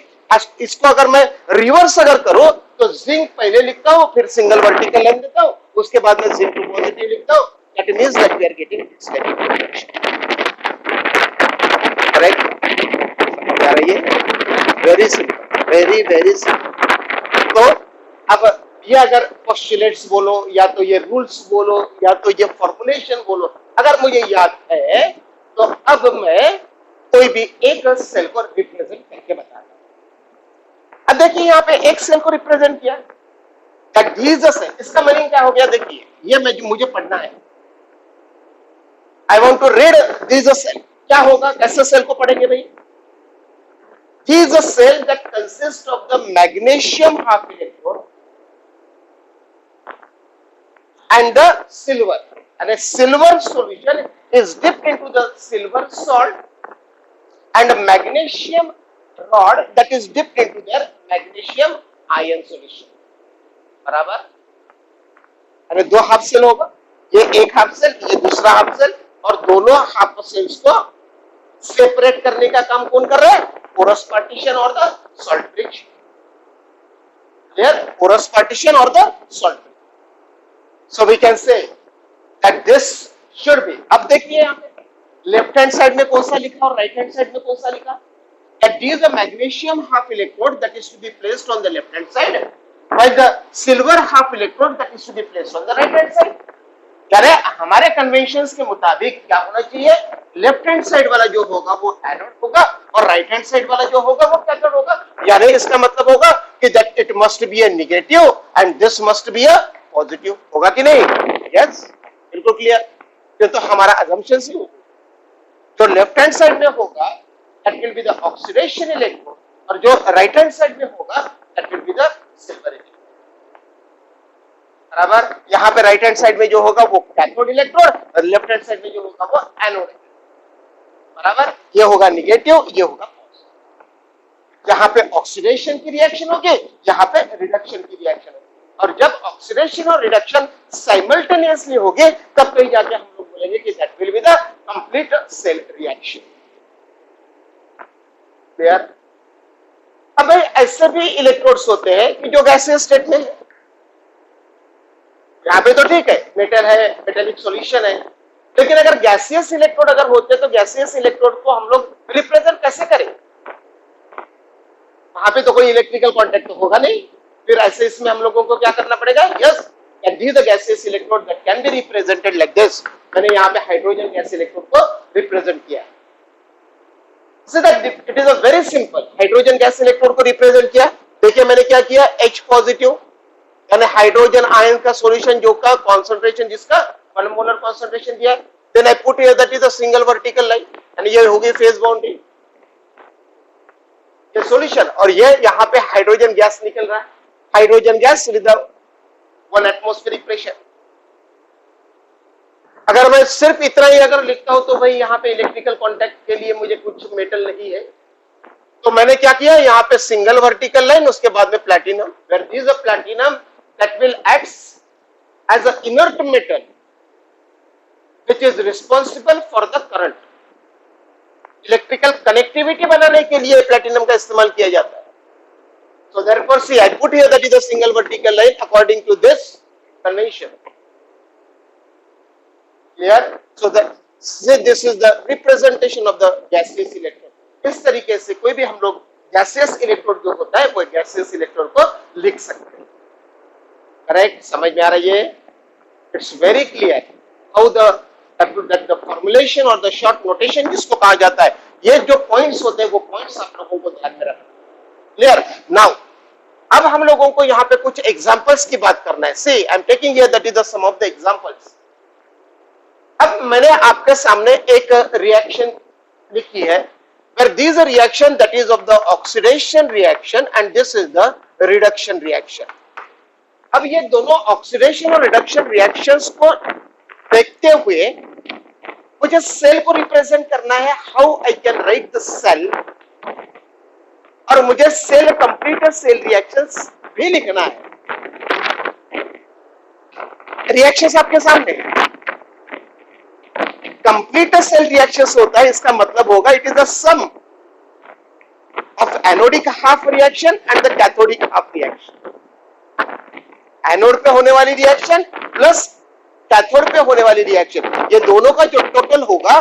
इसको अगर मैं रिवर्स अगर करूं तो जिंक पहले लिखता हूं, फिर सिंगल वर्टिकल लाइन देता हूं, उसके बाद में जिंक 2 पॉजिटिव लिखता हूं। That means that we are getting static reaction. Correct? समझ आ रही है? Very simple, very very simple. तो अब ये अगर पोस्टुलेट्स बोलो या तो ये रूल्स बोलो या तो ये फॉर्मुलेशन बोलो, अगर मुझे याद है तो अब मैं कोई भी एक सेल को रिप्रेजेंट करके बताता हूं। अब देखिए यहाँ पे एक सेल को रिप्रेजेंट किया, दैट इज द सेल। इसका मीनिंग क्या हो गया? देखिए ये मुझे पढ़ना है, I want to read this the cell. क्या होगा? कैसे सेल को पढ़ेंगे भाई? This is a cell that consists of the magnesium half electrode and the silver, and a silver solution is dipped into the silver salt and a magnesium rod that is dipped into their magnesium ion solution। बराबर? अरे दो half cell होगा, ये एक half cell, ये दूसरा half cell, और दोनों हाफ सेल्स को सेपरेट करने का काम कौन कर रहा है? पोरस पार्टीशन और the salt bridge. Clear? Porous partition और the salt bridge. So we can say that this should be, अब देखिए यहां पे लेफ्ट हैंड साइड में कौन सा लिखा और राइट हैंड साइड में कौन सा लिखा? That is a magnesium half electrode that is to be placed on the left hand side, while the silver half electrode that is to be placed on the right hand side. यानी हमारे conventions के मुताबिक क्या होना चाहिए? Left hand side वाला जो होगा वो एनोड होगा और राइट हैंड साइड वाला जो होगा वो कैथोड होगा। यानी इसका मतलब होगा कि that it must be a negative and this must be a positive. होगा कि नहीं? यस, बिल्कुल क्लियर। ये तो हमारा अजम्पशन ही होगा। जो लेफ्ट हैंड साइड में होगा that will be the oxidation electrode और जो राइट हैंड साइड में होगा that will be the silver electrode। बराबर? यहाँ पे राइट हैंड साइड में जो होगा वो कैथोड इलेक्ट्रोड और लेफ्ट हैंड साइड में जो होगा वो एनोड। बराबर? ये होगा निगेटिव, ये होगा पॉजिटिव। यहाँ पे ऑक्सीडेशन की रिएक्शन होगी, यहाँ पे रिडक्शन की रिएक्शन होगी। और जब ऑक्सीडेशन और रिडक्शन साइमल्टेनियसली होगी तब कहीं जाके हम लोग बोलेंगे कि that will be the complete cell reaction. Clear? अब भाई ऐसे भी इलेक्ट्रोड्स होते हैं कि जो गैसियस स्टेट में है। यहाँ पे तो ठीक है, मेटल है, मेटेलिक सॉल्यूशन है, लेकिन अगर गैसियस इलेक्ट्रोड अगर होते तो गैसियस इलेक्ट्रोड को हम लोग रिप्रेजेंट कैसे करें? वहां पे तो कोई इलेक्ट्रिकल कांटेक्ट तो होगा नहीं, फिर ऐसे इसमें हम लोगों को क्या करना पड़ेगा? Yes, these are gaseous electrode that can be represented like this। मैंने यहाँ पे हाइड्रोजन गैस इलेक्ट्रोड को रिप्रेजेंट किया। So that it is a very simple, hydrogen gas electrode को रिप्रेजेंट किया। देखिए मैंने क्या किया, H पॉजिटिव यानी हाइड्रोजन आयन का सॉल्यूशन जो का कंसंट्रेशन जिसका 1 मोलर कंसंट्रेशन दिया, then I put here that is a single vertical line यानी ये होगी फेज बाउंड्री, ये सॉल्यूशन, और ये यहाँ पे हाइड्रोजन गैस निकल रहा है, hydrogen gas with 1 atmospheric pressure. अगर मैं सिर्फ इतना ही अगर लिखता हूं तो भाई यहाँ पे इलेक्ट्रिकल कांटेक्ट के लिए मुझे कुछ मेटल नहीं है, तो मैंने क्या किया, यहाँ पे सिंगल वर्टिकल लाइन, उसके बाद में platinum, where this a platinum that will acts as a inert metal which is responsible for the current. Electrical connectivity बनाने के लिए प्लैटिनम का इस्तेमाल किया जाता है। So therefore see I put here that is a single vertical line according to this convention। Clear? So that this is the representation of the gaseous electrode। इस तरीके से कोई भी हम लोग gaseous electrode जो होता है वो gaseous electrode को लिख सकते हैं। करेक्ट? समझ में आ रही है? It's very clear how the formulation or the short notation जिसको कहा जाता है, ये जो पॉइंट्स होते हैं वो पॉइंट्स आप लोगों को ध्यान में रखना। क्लियर? नाउ अब हम लोगों को यहाँ पे कुछ एग्जांपल्स की बात करना है। See I am taking here that is the some of the examples. अब मैंने आपके सामने एक रिएक्शन लिखी है, where this is a reaction that is of the oxidation reaction and this is the reduction reaction। अब ये दोनों ऑक्सीडेशन और रिडक्शन रिएक्शंस को देखते हुए मुझे सेल को रिप्रेजेंट करना है। How I can write the cell, और मुझे सेल कंप्लीट सेल रिएक्शंस भी लिखना है। रिएक्शंस आपके सामने, कंप्लीट सेल रिएक्शंस होता है, इसका मतलब होगा it is the some of anodic half reaction and the cathodic half reaction. Anode पे होने वाली रिएक्शन प्लस कैथोड पे होने वाली रिएक्शन, ये दोनों का जो टोटल होगा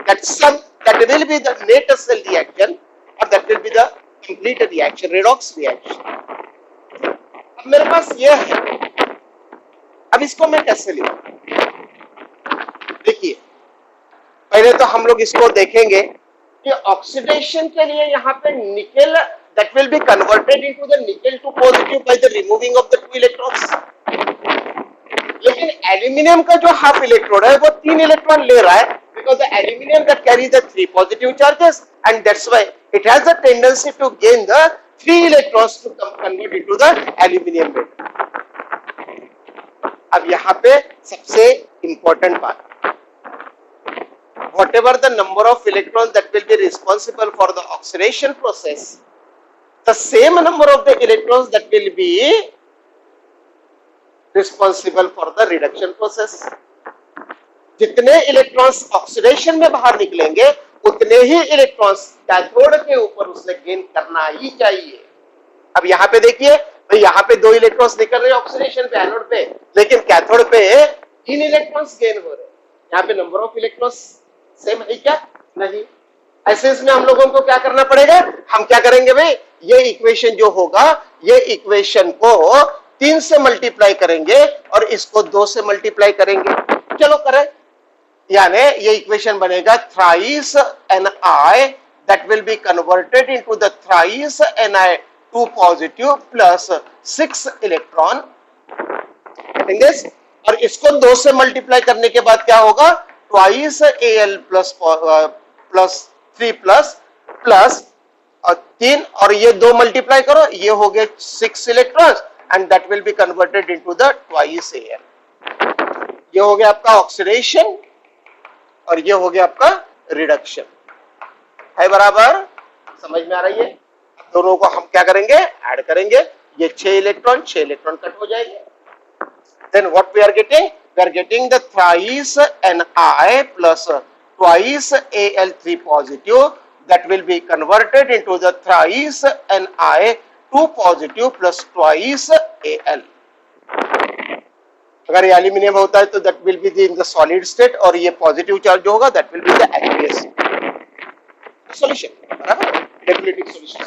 that will be the net cell reaction or that will be the complete reaction, redox reaction। अब मेरे पास ये है, अब इसको मैं कैसे लिखूं? देखिए पहले तो हम लोग इसको देखेंगे कि ऑक्सीडेशन के लिए यहाँ पे nickel that will be converted into the nickel to positive by the removing of the 2 electrons। लेकिन एल्यूमिनियम का जो हाफ इलेक्ट्रोड है वो 3 इलेक्ट्रॉन ले रहा है, because the aluminum that carries the 3 positive charges and that's why it has a tendency to gain the 3 electrons to convert into the aluminum metal। अब यहाँ पे सबसे important बात, whatever the number of electrons that will be responsible for the oxidation process, the same number of the electrons that will be responsible for the reduction process। जितने electrons oxidation में बाहर निकलेंगे उतने ही इलेक्ट्रॉन्स कैथोड के ऊपर उसने gain करना ही चाहिए। अब यहाँ पे देखिए भाई, यहाँ पे 2 इलेक्ट्रॉन्स निकल रहे हैं ऑक्सीडेशन पे एनोड पे, लेकिन कैथोड पे 3 इलेक्ट्रॉन्स गेन हो रहे हैं। यहाँ पे नंबर ऑफ इलेक्ट्रॉन्स सेम है क्या? नहीं। ऐसे इसमें हम लोगों को क्या करना पड़ेगा? हम क्या करेंगे भाई, ये इक्वेशन जो होगा, ये इक्वेशन को 3 से मल्टीप्लाई करेंगे और इसको 2 से मल्टीप्लाई करेंगे। चलो करें। यानी ये इक्वेशन बनेगा thrice Ni that will be converted into the thrice Ni2 positive plus 6 electron, और इसको 2 से मल्टीप्लाई करने के बाद क्या होगा? ट्वाइस Al प्लस 3 प्लस और 3, और ये 2 मल्टीप्लाई करो, ये हो गए 6 electrons and that will be converted into the twice Al। ये हो गया आपका ऑक्सीडेशन और ये हो गया आपका रिडक्शन। है बराबर? समझ में आ रही है? दोनों को हम क्या करेंगे? ऐड करेंगे। ये 6 इलेक्ट्रॉन कट हो जाएंगे। Then what we are getting? We are getting the thrice Ni plus twice Al3 positive that will be converted into the thrice Ni2 positive plus twice Al। अगर ये एल्यूमिनियम होता है तो that will be in the solid state, और ये positive charge जो होगा that will be the aqueous solution. बराबर? Definitive solution.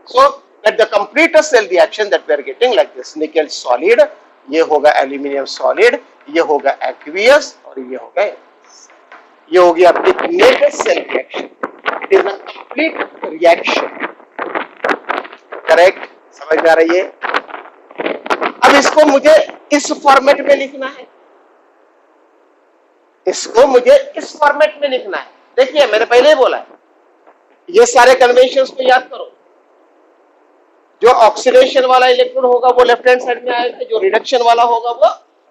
So that the complete cell reaction that we are getting like this, nickel solid, ये होगा aluminium solid, ये होगा aqueous, और ये होगी आपकी net cell reaction. It is a complete reaction. Correct? समझ में आ रही है? अब इसको मुझे इस फॉर्मेट में लिखना है, इसको मुझे इस फॉर्मेट में लिखना है। देखिए मैंने पहले ही बोला है, ये सारे कन्वेंशंस को याद करो। जो ऑक्सीडेशन वाला इलेक्ट्रॉन होगा वो लेफ्ट हैंड साइड में आएगा, जो रिडक्शन वाला होगा वो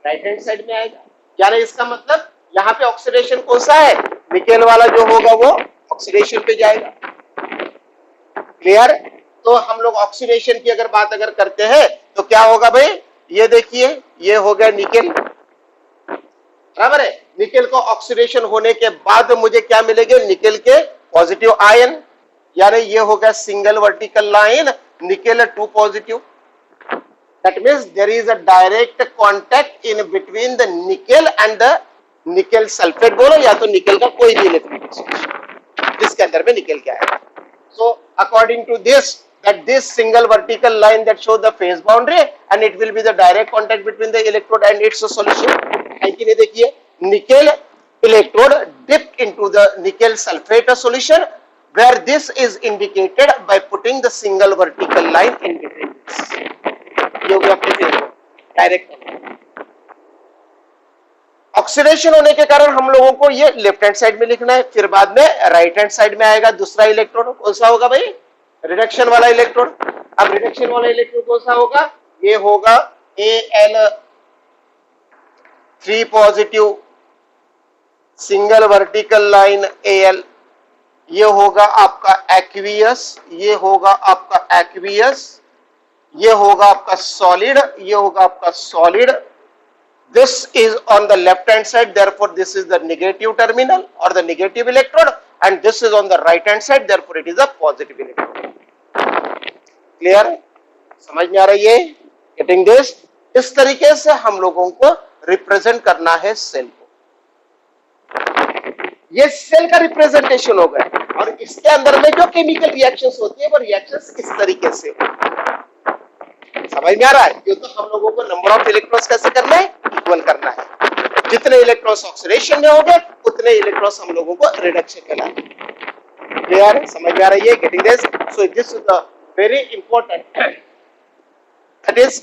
राइट हैंड साइड में आएगा। यानी इसका मतलब यहाँ पे ऑक्सीडेशन कौन सा है? निकेल वाला जो होगा वो ऑक्सीडेशन पे जाएगा। क्लियर? तो हम लोग ऑक्सीडेशन की अगर बात करते हैं तो क्या होगा भाई? ये देखिए, ये हो गया निकेल, बराबर है? निकेल को ऑक्सीडेशन होने के बाद मुझे क्या मिलेंगे? निकेल के पॉजिटिव आयन, यानी ये हो गया single vertical line, nickel 2 positive. That means there is a direct contact in between the nickel and the nickel sulphate, बोलो या तो निकेल का कोई भी इलेक्ट्रॉन जिसके अंदर में निकेल क्या है। So according to this, that this single vertical line that show the phase boundary and it will be the direct contact between the electrode and its solution। है कि नहीं? देखिए, nickel electrode dipped into the nickel sulfate solution where this is indicated by putting the single vertical line in between this। ये हो गया आपके direct. Oxidation होने के कारण हम लोगों को ये लेफ्ट हैंड साइड में लिखना है, फिर बाद में राइट हैंड साइड में आएगा दूसरा इलेक्ट्रॉन। कौन सा होगा भाई? रिडक्शन वाला इलेक्ट्रॉन। अब रिडक्शन वाला इलेक्ट्रॉन कौन सा होगा? ये होगा Al3 positive single vertical line Al। ये होगा आपका एक्वियस, ये होगा आपका एक्वियस, ये होगा आपका सॉलिड, ये होगा आपका solid. This is on the left hand side, therefore this is the negative terminal or the negative electrode, and this is on the right hand side, therefore it is a positive electrode। Clear? समझ में आ रही है? Getting this? इस तरीके से हम लोगों को रिप्रेजेंट करना है सेल को। ये सेल का रिप्रेजेंटेशन हो गया, और इसके अंदर में जो केमिकल रिएक्शंस होती है वो रिएक्शंस इस तरीके से। समझ में आ रहा है? ये तो हम लोगों को नंबर ऑफ इलेक्ट्रॉन्स कैसे करना है? इक्वल करना है। जितने इलेक्ट्रॉन्स ऑक्सीडेशन में होंगे उतने इलेक्ट्रॉन्स हम लोगों को रिडक्शन करना है। क्लियर? समझ में आ रही है? Getting this? So this is the very important, that is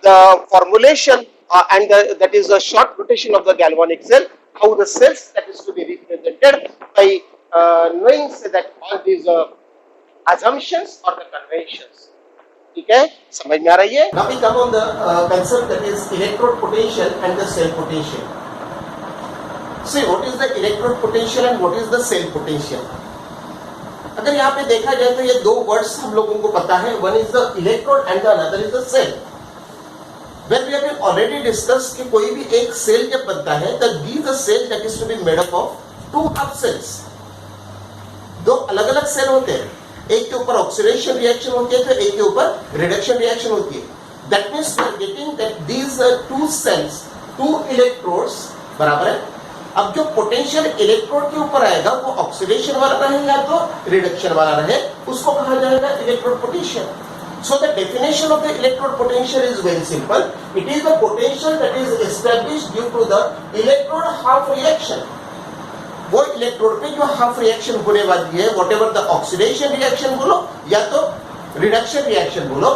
the formulation and that is a short notation of the galvanic cell, how the cells that is to be represented by knowing that all these assumptions or the conventions। ठीक है? समझ में आ रही है? Now we come on the concept that is electrode potential and the cell potential। See, what is the electrode potential and what is the cell potential? अगर यहाँ पे देखा जाए तो ये दो वर्ड्स हम लोगों को पता है, one is the electrode and the another is the cell। When we have already discussed कि कोई भी एक सेल जब बनता है, then these are cells that is to be made up of two half cells। दो अलग अलग सेल होते हैं, एक के ऊपर ऑक्सीडेशन रिएक्शन होती है तो एक के ऊपर रिडक्शन रिएक्शन होती है. That means we are getting that these two cells, two electrodes बराबर है. अब जो पोटेंशियल इलेक्ट्रोड के ऊपर आएगा वो ऑक्सीडेशन वाला रहे या तो रिडक्शन वाला रहे, उसको कहा जाएगा electrode potential. So the definition of the electrode potential is very simple. It is the potential that is established due to the electrode half reaction. वो इलेक्ट्रोड पे जो हाफ रिएक्शन होने वाली है, whatever the oxidation reaction बोलो या तो reduction reaction बोलो,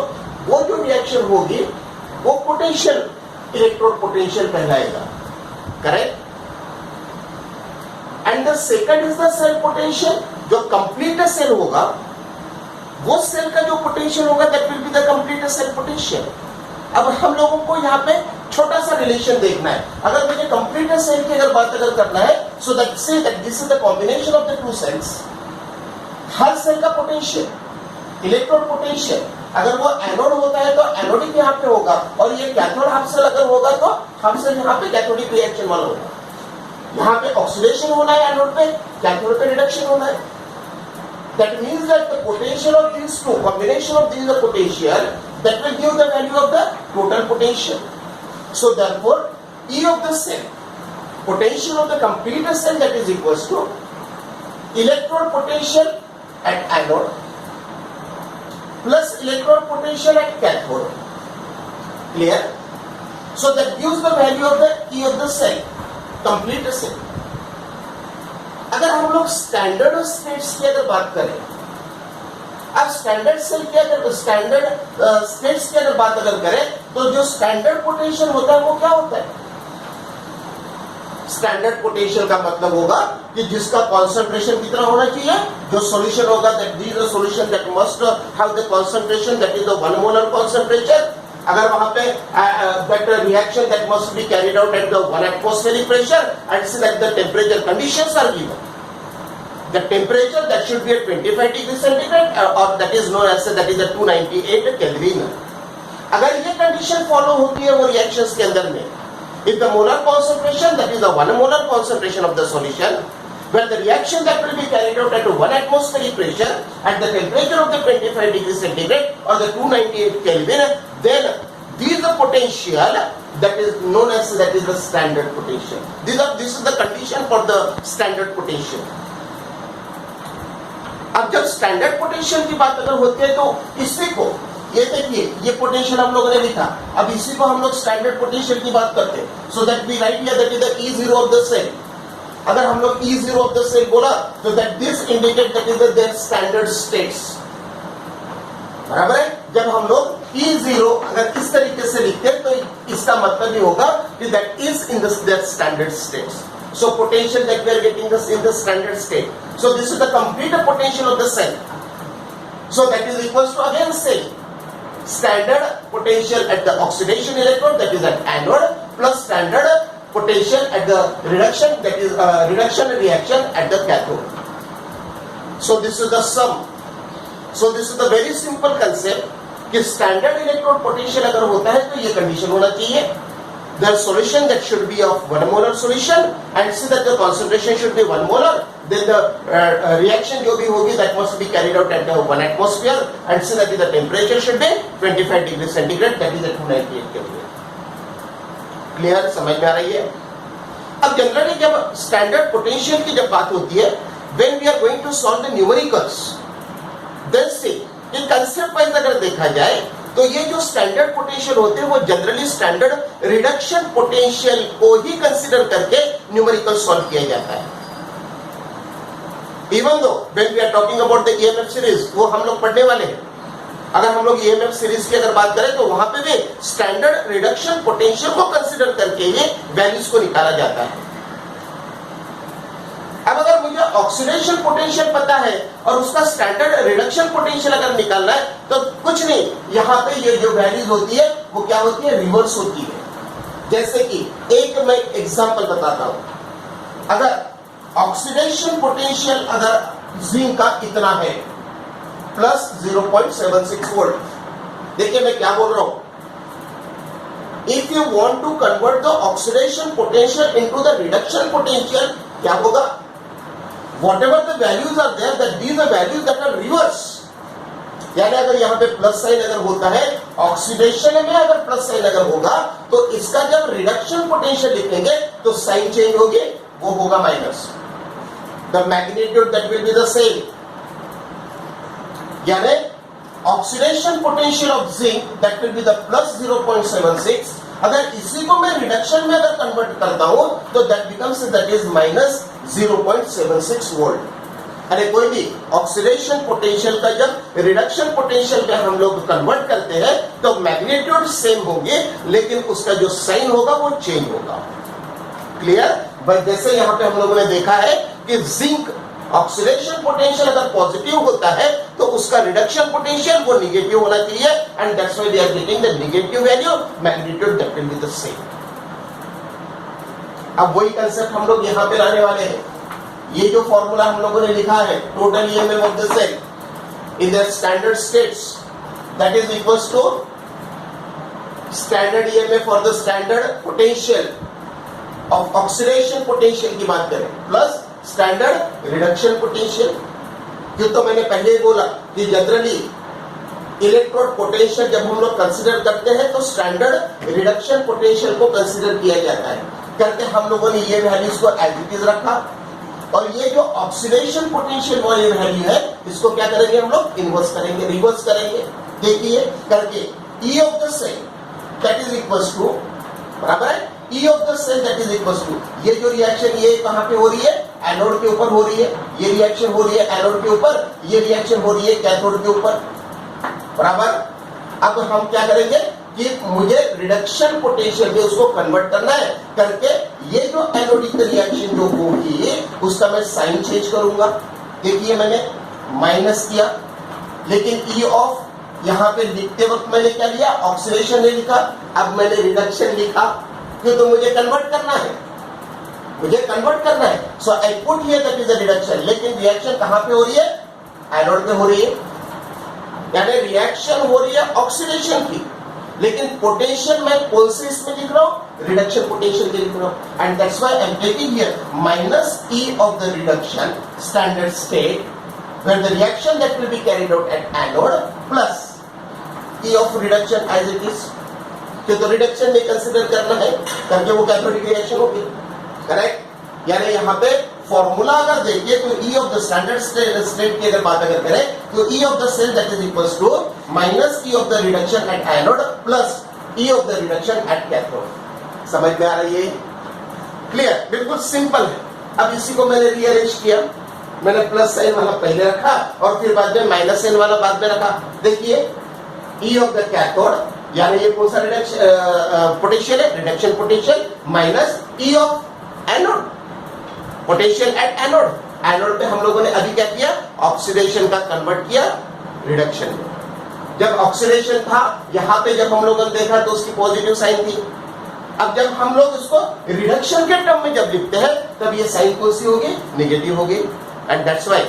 वो जो रिएक्शन होगी वो पोटेंशियल इलेक्ट्रोड पोटेंशियल कहलाएगा. Correct. And the second is the cell potential. जो कंप्लीट सेल होगा वो सेल का जो पोटेंशियल होगा that will be the complete cell potential. अब हम लोगों को यहाँ पे छोटा सा रिलेशन देखना है. अगर मुझे कंप्लीट सेल की अगर बात करना है, so that say that this is the combination of the two cells. हर सेल का पोटेंशियल इलेक्ट्रोड पोटेंशियल अगर वो एनोड होता है तो एनोडिक यहाँ पे होगा, और ये कैथोड हाफ सेल अगर होगा तो हाफ सेल यहाँ पे कैथोडिक रिएक्शन वाला होगा. यहाँ पे ऑक्सीडेशन होना है एनोड पे, कैथोड पे रिडक्शन होना है. That means that the potential of these two, combination of these potential, that will give the value of the total potential. So therefore, E of the cell, potential of the complete cell, that is equals to electrode potential at anode plus electrode potential at cathode. Clear? So that gives the value of the E of the cell, complete cell. अगर हम लोग standard states की अगर बात करें, अब standard cell की अगर स्टैंडर्ड स्टेट्स की अगर बात अगर करें तो जो स्टैंडर्ड पोटेंशियल होता है वो क्या होता है? स्टैंडर्ड पोटेंशियल का मतलब होगा कि जिसका कॉन्सेंट्रेशन कितना होना चाहिए, जो सॉल्यूशन होगा that this a solution that must have the concentration that is the 1 molar concentration. अगर वहां पे that reaction that must B carried out at the 1 atmospheric pressure and so that the temperature conditions are given. The temperature that should be at 25 degrees centigrade or that is known as that is a 298 Kelvin. अगर ये condition follow होती है वो reactions के अंदर में, if the molar concentration that is the 1 molar concentration of the solution, where the reaction that will be carried out at 1 atmospheric pressure at the temperature of the 25 degrees centigrade or the 298 Kelvin, then this is the potential that is known as that is the standard potential. This is the condition for the standard potential. अब जब standard potential की बात अगर होती है तो इसी को ये देखिए ये पोटेंशियल हम लोगों ने लिखा, अब इसी को हम लोग स्टैंडर्ड पोटेंशियल की बात करते हैं. So that we write here that is the E0 of the cell. अगर हम लोग E0 ऑफ द सेल बोला तो that this indicate that is their standard states. बराबर है. जब हम लोग E0 अगर इस तरीके से लिखते हैं तो इसका मतलब ये होगा कि that is in the standard states. So potential that we are getting this in the standard state. So this is the complete potential of the cell. So that is equals to again same standard potential at the oxidation electrode that is at anode plus standard potential at the reduction that is reduction reaction at the cathode. So this is the sum. So this is the very simple concept कि standard electrode potential अगर होता है तो ये condition होना चाहिए. The solution that should be of 1 molar solution and see that the concentration should be 1 molar. Then the reaction जो भी होगी that must be carried out at the 1 atmosphere and see that the temperature should be 25 degrees centigrade that is at 298 Kelvin. Clear? समझ में आ रही है? अब generally जब standard potential की जब बात होती है, when we are going to solve the numericals, then see in concept wise अगर देखा जाए तो ये जो स्टैंडर्ड पोटेंशियल होते हैं वो जनरली स्टैंडर्ड रिडक्शन पोटेंशियल को ही कंसीडर करके न्यूमेरिकल सॉल्व किया जाता है. Even though when we are talking about the EMF series, वो हम लोग पढ़ने वाले हैं. अगर हम लोग ईएमएफ सीरीज की अगर बात करें तो वहां पे भी स्टैंडर्ड रिडक्शन पोटेंशियल को कंसीडर करके ये वैल्यूज को निकाला जाता है. अब अगर मुझे ऑक्सीडेशन पोटेंशियल पता है और उसका स्टैंडर्ड रिडक्शन पोटेंशियल अगर निकालना है तो कुछ नहीं, यहाँ पे ये जो वैल्यूज होती है वो क्या होती है, रिवर्स होती है. जैसे कि एक मैं एग्जांपल बताता हूं. अगर ऑक्सीडेशन पोटेंशियल अगर जिंक का इतना है प्लस 0.76 वोल्ट, देखिए मैं क्या बोल रहा हूं. If you want to convert the oxidation potential into the reduction potential क्या होगा, whatever the values are there, that these are values that are reverse. यानी अगर यहाँ पे प्लस साइन अगर होता है, ऑक्सीडेशन में अगर प्लस साइन अगर होगा, तो इसका जब रिडक्शन पोटेंशियल लिखेंगे तो साइन चेंज होगी, वो होगा minus. The magnitude that will be the same. यानी oxidation potential of zinc that will be the plus 0.76. अगर इसी को मैं रिडक्शन में अगर कन्वर्ट करता हूं तो that becomes that is minus 0.76 volt. अरे कोई भी ऑक्सीडेशन पोटेंशियल का जब रिडक्शन पोटेंशियल में हम लोग कन्वर्ट करते हैं तो मैग्नीट्यूड सेम होंगे, लेकिन उसका जो साइन होगा वो चेंज होगा. क्लियर? बट जैसे यहाँ पे हम लोगों ने देखा है कि जिंक ऑक्सीडेशन पोटेंशियल अगर पॉजिटिव होता है तो उसका रिडक्शन पोटेंशियल वो निगेटिव होना चाहिए, and that's why we are getting the negative value, magnitude that will be the same. अब वही कंसेप्ट हम लोग यहाँ पे लाने वाले हैं. ये जो फॉर्मूला हम लोगों ने लिखा है, total EMF of the cell in the standard states, that is equals to standard EMF for the standard potential of oxidation potential की बात करें प्लस स्टैंडर्ड रिडक्शन पोटेंशियल. क्यों? तो मैंने पहले ही बोला कि जनरली इलेक्ट्रोड पोटेंशियल जब हम लोग कंसीडर करते हैं तो स्टैंडर्ड रिडक्शन पोटेंशियल को कंसीडर किया जाता है. करके हम लोगों ने ये वैल्यूज को एज इट इज रखा, और ये जो ऑक्सीडेशन पोटेंशियल वाली वैल्यू है इसको क्या करेंगे हम लोग, इनवर्स करेंगे, रिवर्स करेंगे. देखिए करके E of the cell that is equals to, बराबर है, E of the cell that is equals to, ये जो रिएक्शन ये कहां पे हो रही है, एनोड के ऊपर हो रही है. ये रिएक्शन हो रही है एनोड के ऊपर, ये रिएक्शन हो रही है कैथोड के ऊपर, बराबर. अब हम क्या करेंगे कि मुझे रिडक्शन पोटेंशियल में उसको कन्वर्ट करना है, करके ये जो एनोडिक रिएक्शन जो होगी उसका मैं साइन चेंज करूंगा. देखिए मैंने माइनस किया, लेकिन E ऑफ यहाँ पे लिखते वक्त मैंने क्या लिया, ऑक्सीडेशन ने लिखा. अब मैंने रिडक्शन लिखा, क्यों? तो मुझे कन्वर्ट करना है, मुझे कन्वर्ट करना है. So I put here that is a reduction, लेकिन रिएक्शन कहां पे हो रही है, एनोड पे हो रही है. यानी रिएक्शन हो रही है ऑक्सीडेशन की, लेकिन पोटेंशियल मैं कौन से इसमें लिख रहा हूं, रिडक्शन पोटेंशियल के लिख रहा हूं. And that's why I am taking here minus E of the reduction standard state where the reaction that will be carried out at anode plus E of reduction as it is. तो reduction में consider करना है, करके वो cathodic reaction होगी. Correct? यानी यहाँ पे फॉर्मूला अगर देखिए तो E of the standard state की अगर बात अगर करें तो E of the cell that is equals to minus E of the reduction at anode plus E of the reduction at cathode. समझ में आ रही है? क्लियर? बिल्कुल सिंपल है. अब इसी को मैंने रीअरेंज किया, मैंने प्लस साइन वाला पहले रखा और फिर बाद में माइनस साइन वाला बाद में रखा. देखिए E ऑफ द कैथोड यानी ये कौन सा रिडक्शन पोटेंशियल है, reduction potential, minus E of anode potential at anode. Anode पे हम लोगों ने अभी क्या किया, ऑक्सीडेशन का कन्वर्ट किया रिडक्शन में. जब ऑक्सीडेशन था यहां पे जब हम लोगों ने देखा तो उसकी पॉजिटिव साइन थी. अब जब हम लोग उसको रिडक्शन के टर्म में जब लिखते हैं तब ये साइन कौन सी होगी, नेगेटिव होगी. And that's why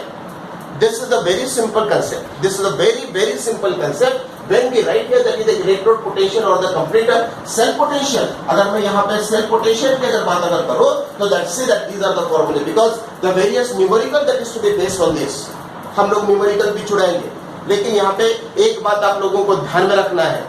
this is a very simple concept. This is a very simple concept. When we write here that is the electrode potential or the complete cell potential, अगर मैं यहाँ पे cell potential की अगर बात अगर करूँ तो let's say that these are the formulae because the various numerical that is to be based on this. हम लोग numerical भी छुड़ाएंगे, लेकिन यहाँ पे एक बात आप लोगों को ध्यान में रखना है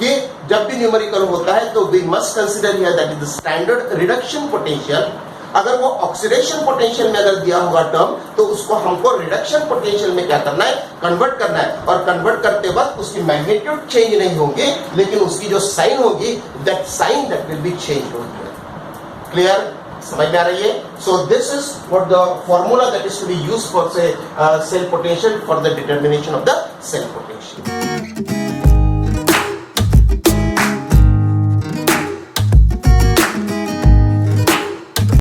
कि जब भी न्यूमेरिकल होता है तो we must consider here that is the standard reduction potential. अगर वो ऑक्सीडेशन पोटेंशियल में अगर दिया होगा टर्म तो उसको हमको रिडक्शन पोटेंशियल में क्या करना है, कन्वर्ट करना है. और कन्वर्ट करते वक्त उसकी मैग्नीट्यूड चेंज नहीं होगी, लेकिन उसकी जो साइन होगी that sign that will be change होगी. क्लियर? समझ में आ रही है? So this is what the formula that is to be used for say cell potential for the determination of the cell potential.